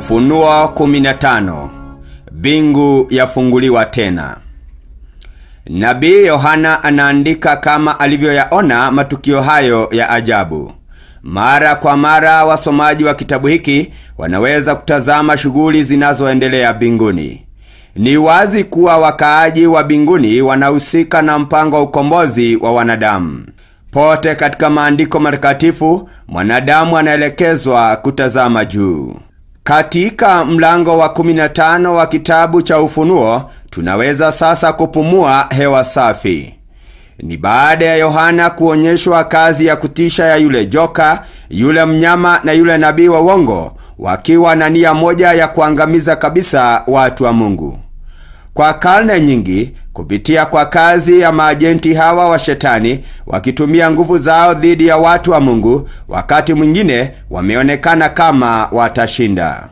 Ufunuo 15. Bingu yafunguliwa tena. Nabii Yohana anaandika kama alivyoyaona matukio hayo ya ajabu. Mara kwa mara wasomaji wa kitabu hiki wanaweza kutazama shughuli zinazoendelea binguni. Ni wazi kuwa wakaaji wa binguni wanahusika na mpango wa ukombozi wa wanadamu. Pote katika maandiko matakatifu, mwanadamu anaelekezwa kutazama juu. Katika mlango wa 15 wa kitabu cha Ufunuo, tunaweza sasa kupumua hewa safi. Ni baada ya Yohana kuonyeshwa kazi ya kutisha ya yule joka, yule mnyama na yule nabii wa uongo, wakiwa na nia moja ya kuangamiza kabisa watu wa Mungu. Kwa karne nyingi, kupitia kwa kazi ya maajenti hawa wa shetani, wakitumia nguvu zao dhidi ya watu wa Mungu, wakati mwingine wameonekana kama watashinda.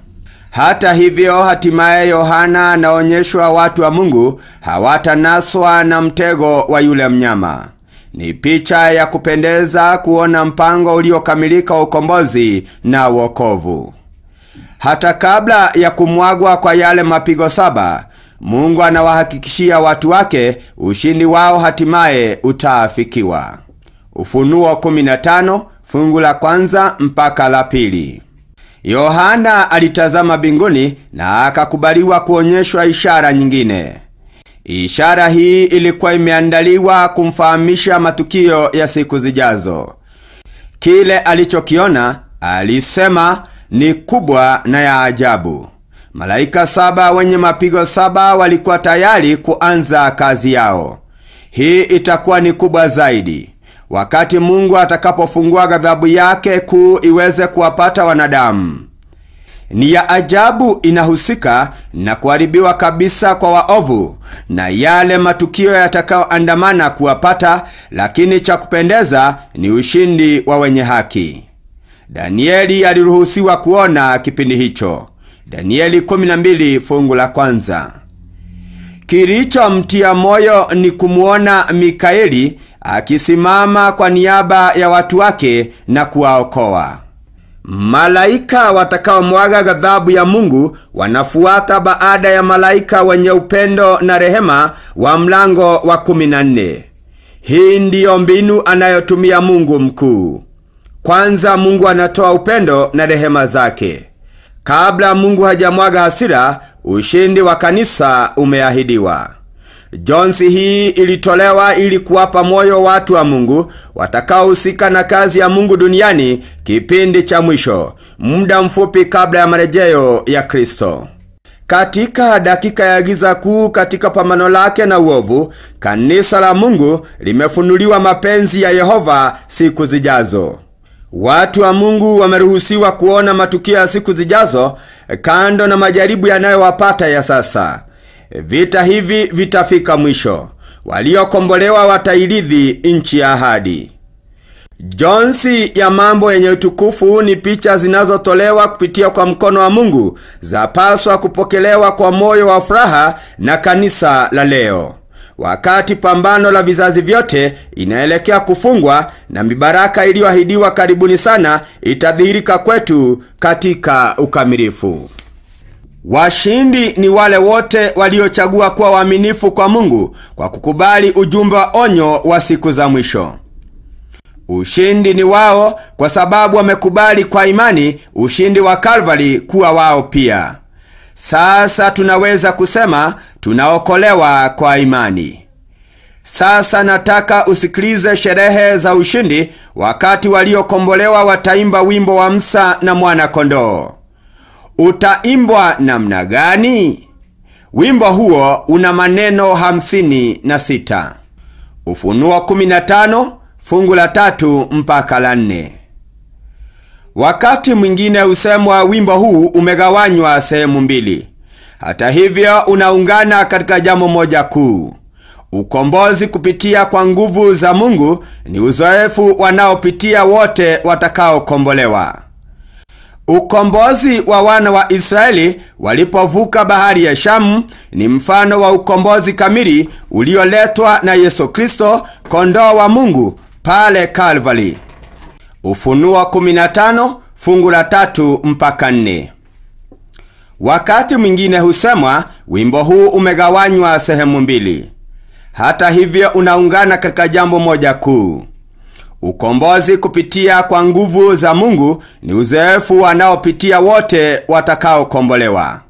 Hata hivyo, hatimaye Yohana anaonyeshwa watu wa Mungu hawatanaswa na mtego wa yule mnyama. Ni picha ya kupendeza kuona mpango uliokamilika wa ukombozi na wokovu. Hata kabla ya kumwagwa kwa yale mapigo 7, Mungu anawahakikishia watu wake ushindi wao hatimaye utaafikiwa. Ufunuo 15 fungu la 1 mpaka la 2. Yohana alitazama binguni na akakubaliwa kuonyeshwa ishara nyingine. Ishara hii ilikuwa imeandaliwa kumfahamisha matukio ya siku zijazo. Kile alichokiona alisema ni kubwa na ya ajabu. Malaika 7 wenye mapigo 7 walikuwa tayari kuanza kazi yao. Hii itakuwa ni kubwa zaidi, wakati Mungu atakapofungua ghadhabu yake kuu iweze kuwapata wanadamu. Ni ya ajabu, inahusika na kuharibiwa kabisa kwa waovu na yale matukio yatakayoandamana kuwapata, lakini cha kupendeza ni ushindi wa wenye haki. Danieli aliruhusiwa kuona kipindi hicho. Danieli 12 fungu la 1. Kilichomtia moyo ni kumuona Mikaeli akisimama kwa niaba ya watu wake na kuwaokoa. Malaika watakaomwaga ghadhabu ya Mungu wanafuata baada ya malaika wenye upendo na rehema wa mlango wa 14. Hii ndiyo mbinu anayotumia Mungu mkuu. Kwanza Mungu anatoa upendo na rehema zake. Kabla Mungu hajamwaga hasira, ushindi wa kanisa umeahidiwa. Jonsi hii ilitolewa ili kuwapa moyo watu wa Mungu watakaohusika na kazi ya Mungu duniani kipindi cha mwisho, muda mfupi kabla ya marejeo ya Kristo. Katika dakika ya giza kuu katika pambano lake na uovu, kanisa la Mungu limefunuliwa mapenzi ya Yehova siku zijazo. Watu wa Mungu wameruhusiwa kuona matukio ya siku zijazo, kando na majaribu yanayowapata ya sasa. Vita hivi vitafika mwisho. Waliokombolewa watairithi nchi ya ahadi. Jonsi ya mambo yenye utukufu ni picha zinazotolewa kupitia kwa mkono wa Mungu, zapaswa kupokelewa kwa moyo wa furaha na kanisa la leo. Wakati pambano la vizazi vyote inaelekea kufungwa na mibaraka iliyoahidiwa karibuni sana itadhihirika kwetu katika ukamilifu. Washindi ni wale wote waliochagua kuwa waaminifu kwa Mungu kwa kukubali ujumbe wa onyo wa siku za mwisho. Ushindi ni wao kwa sababu wamekubali kwa imani ushindi wa Kalvari kuwa wao pia. Sasa tunaweza kusema tunaokolewa kwa imani. Sasa nataka usikilize sherehe za ushindi wakati waliokombolewa wataimba wimbo wa Musa na mwana kondoo. Utaimbwa namna gani? Wimbo huo una maneno 56. Ufunuo 15 fungu la 3 mpaka la 4. Wakati mwingine usemwa wimbo huu umegawanywa sehemu 2. Hata hivyo unaungana katika jambo moja kuu. Ukombozi kupitia kwa nguvu za Mungu ni uzoefu wanaopitia wote watakaokombolewa. Ukombozi wa wana wa Israeli walipovuka bahari ya Shamu ni mfano wa ukombozi kamili ulioletwa na Yesu Kristo, kondoo wa Mungu, pale Kalvari. Ufunuo 15 fungu la 3 mpaka 4. Wakati mwingine husemwa wimbo huu umegawanywa sehemu mbili. Hata hivyo unaungana katika jambo moja kuu. Ukombozi kupitia kwa nguvu za Mungu ni uzoefu wanaopitia wote watakaokombolewa.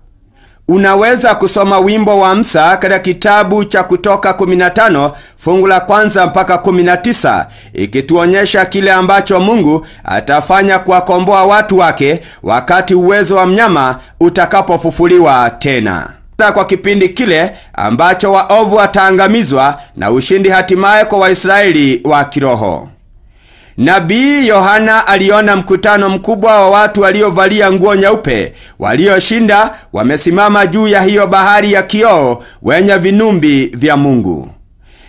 Unaweza kusoma wimbo wa Musa katika kitabu cha Kutoka 15 fungu la 1 mpaka 19, ikituonyesha kile ambacho Mungu atafanya kuwakomboa watu wake wakati uwezo wa mnyama utakapofufuliwa tena. Kwa kipindi kile ambacho waovu wataangamizwa na ushindi hatimaye kwa Waisraeli wa kiroho. Nabii Yohana aliona mkutano mkubwa wa watu waliovalia nguo nyeupe, walioshinda wamesimama juu ya hiyo bahari ya kioo wenye vinumbi vya Mungu.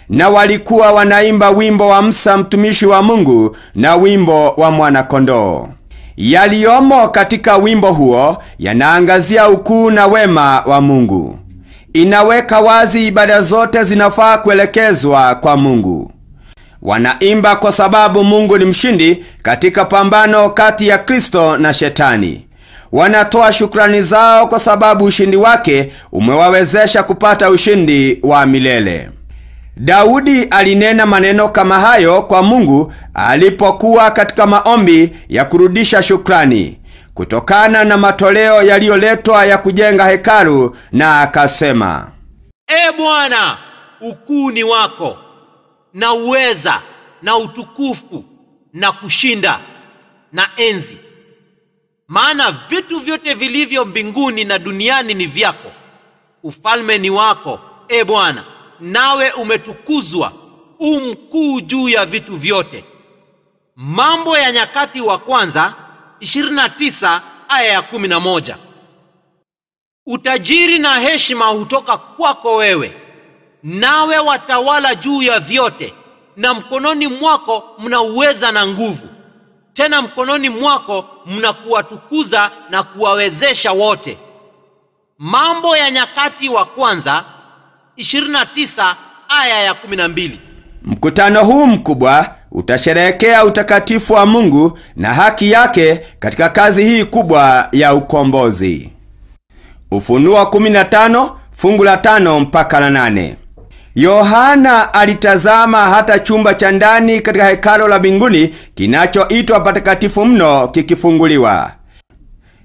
Na walikuwa wanaimba wimbo wa Musa mtumishi wa Mungu na wimbo wa mwana-kondoo. Yaliyomo katika wimbo huo yanaangazia ukuu na wema wa Mungu. Inaweka wazi ibada zote zinafaa kuelekezwa kwa Mungu. Wanaimba kwa sababu Mungu ni mshindi katika pambano kati ya Kristo na Shetani. Wanatoa shukrani zao kwa sababu ushindi wake umewawezesha kupata ushindi wa milele. Daudi alinena maneno kama hayo kwa Mungu alipokuwa katika maombi ya kurudisha shukrani kutokana na matoleo yaliyoletwa ya kujenga hekalu, na akasema, E Bwana, ukuu ni wako, na uweza na utukufu na kushinda na enzi. Maana vitu vyote vilivyo mbinguni na duniani ni vyako. Ufalme ni wako, e Bwana, nawe umetukuzwa, mkuu juu ya vitu vyote. Mambo ya Nyakati wa kwanza 29 aya ya 11. Utajiri na heshima hutoka kwako wewe, nawe watawala juu ya vyote, na mkononi mwako mna uweza na nguvu. Tena mkononi mwako mna kuwatukuza na kuwawezesha wote. Mambo ya Nyakati wa kwanza 29 aya ya 12. Mkutano huu mkubwa utasherehekea utakatifu wa Mungu na haki yake katika kazi hii kubwa ya ukombozi. Ufunuo 15 fungu la 5 mpaka la 8. Yohana alitazama hata chumba cha ndani katika hekalo la mbinguni kinachoitwa patakatifu mno kikifunguliwa.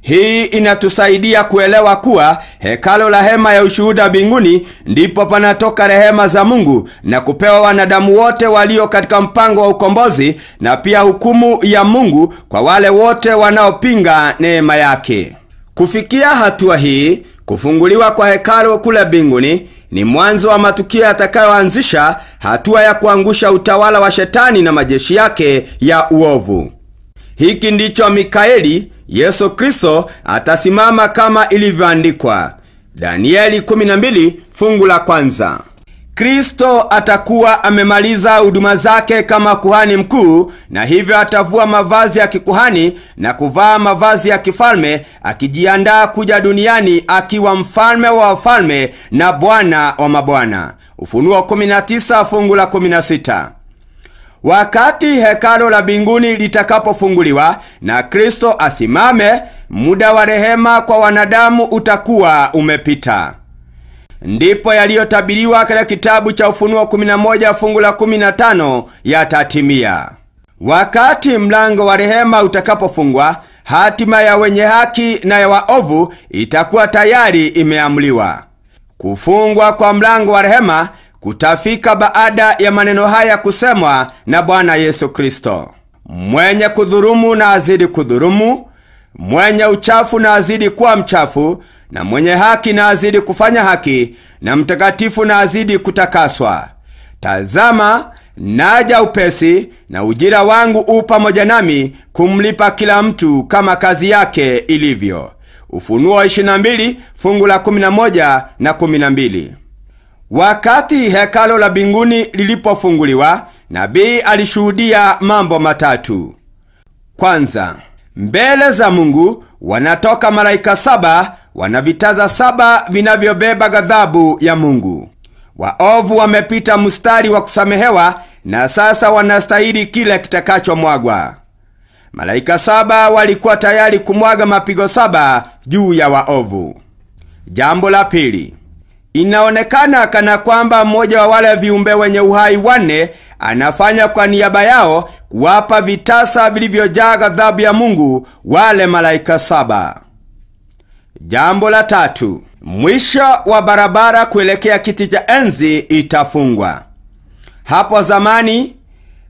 Hii inatusaidia kuelewa kuwa hekalo la hema ya ushuhuda mbinguni ndipo panatoka rehema za Mungu na kupewa wanadamu wote walio katika mpango wa ukombozi, na pia hukumu ya Mungu kwa wale wote wanaopinga neema yake. Kufikia hatua hii, kufunguliwa kwa hekalo kule mbinguni ni mwanzo wa matukio yatakayoanzisha hatua ya kuangusha utawala wa Shetani na majeshi yake ya uovu. Hiki ndicho Mikaeli, Yesu Kristo, atasimama kama ilivyoandikwa. Danieli 12 fungu la 1. Kristo atakuwa amemaliza huduma zake kama kuhani mkuu, na hivyo atavua mavazi ya kikuhani na kuvaa mavazi ya kifalme, akijiandaa kuja duniani akiwa mfalme wa wafalme na Bwana wa mabwana. Ufunuo 19 fungu la 16. Wakati hekalo la mbinguni litakapofunguliwa na Kristo asimame, muda wa rehema kwa wanadamu utakuwa umepita. Ndipo yaliyotabiriwa katika kitabu cha Ufunuo 11 fungu la 15 yatatimia. Wakati mlango wa rehema utakapofungwa, hatima ya wenye haki na ya waovu itakuwa tayari imeamliwa. Kufungwa kwa mlango wa rehema kutafika baada ya maneno haya kusemwa na Bwana Yesu Kristo: mwenye kudhurumu na azidi kudhurumu, mwenye uchafu na azidi kuwa mchafu, na mwenye haki na azidi kufanya haki, na mtakatifu na azidi kutakaswa. Tazama, naja upesi, na ujira wangu u pamoja nami kumlipa kila mtu kama kazi yake ilivyo. Ufunuo 22 fungu la 11 na 12. Wakati hekalo la mbinguni lilipofunguliwa, nabii alishuhudia mambo matatu. Kwanza, mbele za Mungu wanatoka malaika 7, wanavitaza 7 vinavyobeba ghadhabu ya Mungu. Waovu wamepita mstari wa kusamehewa, na sasa wanastahili kile kitakachomwagwa. Malaika 7 walikuwa tayari kumwaga mapigo 7 juu ya waovu. Jambo la pili, inaonekana kana kwamba mmoja wa wale viumbe wenye uhai wanne anafanya kwa niaba yao kuwapa vitasa vilivyojaa ghadhabu ya Mungu wale malaika 7. Jambo la tatu, mwisho wa barabara kuelekea kiti cha enzi itafungwa. Hapo zamani,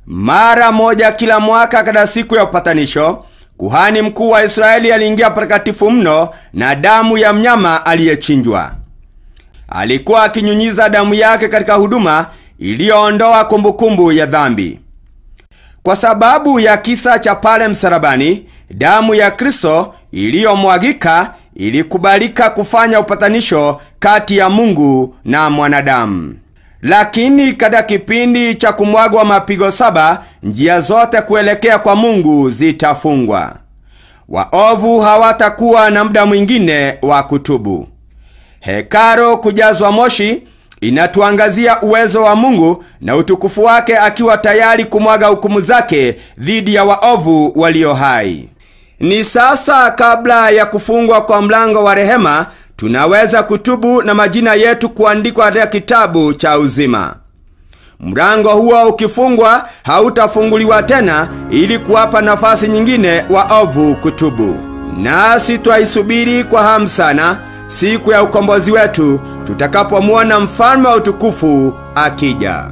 mara moja kila mwaka katika siku ya upatanisho, kuhani mkuu wa Israeli aliingia patakatifu mno na damu ya mnyama aliyechinjwa. Alikuwa akinyunyiza damu yake katika huduma iliyoondoa kumbukumbu ya dhambi. Kwa sababu ya kisa cha pale msalabani, damu ya Kristo iliyomwagika ilikubalika kufanya upatanisho kati ya Mungu na mwanadamu. Lakini katika kipindi cha kumwagwa mapigo 7, njia zote kuelekea kwa Mungu zitafungwa. Waovu hawatakuwa na muda mwingine wa kutubu. Hekalu kujazwa moshi inatuangazia uwezo wa Mungu na utukufu wake, akiwa tayari kumwaga hukumu zake dhidi ya waovu walio hai. Ni sasa kabla ya kufungwa kwa mlango wa rehema, tunaweza kutubu na majina yetu kuandikwa katika kitabu cha uzima. Mlango huo ukifungwa, hautafunguliwa tena ili kuwapa nafasi nyingine waovu kutubu. Nasi twaisubiri kwa hamu sana siku ya ukombozi wetu, tutakapomwona mfalme wa utukufu akija.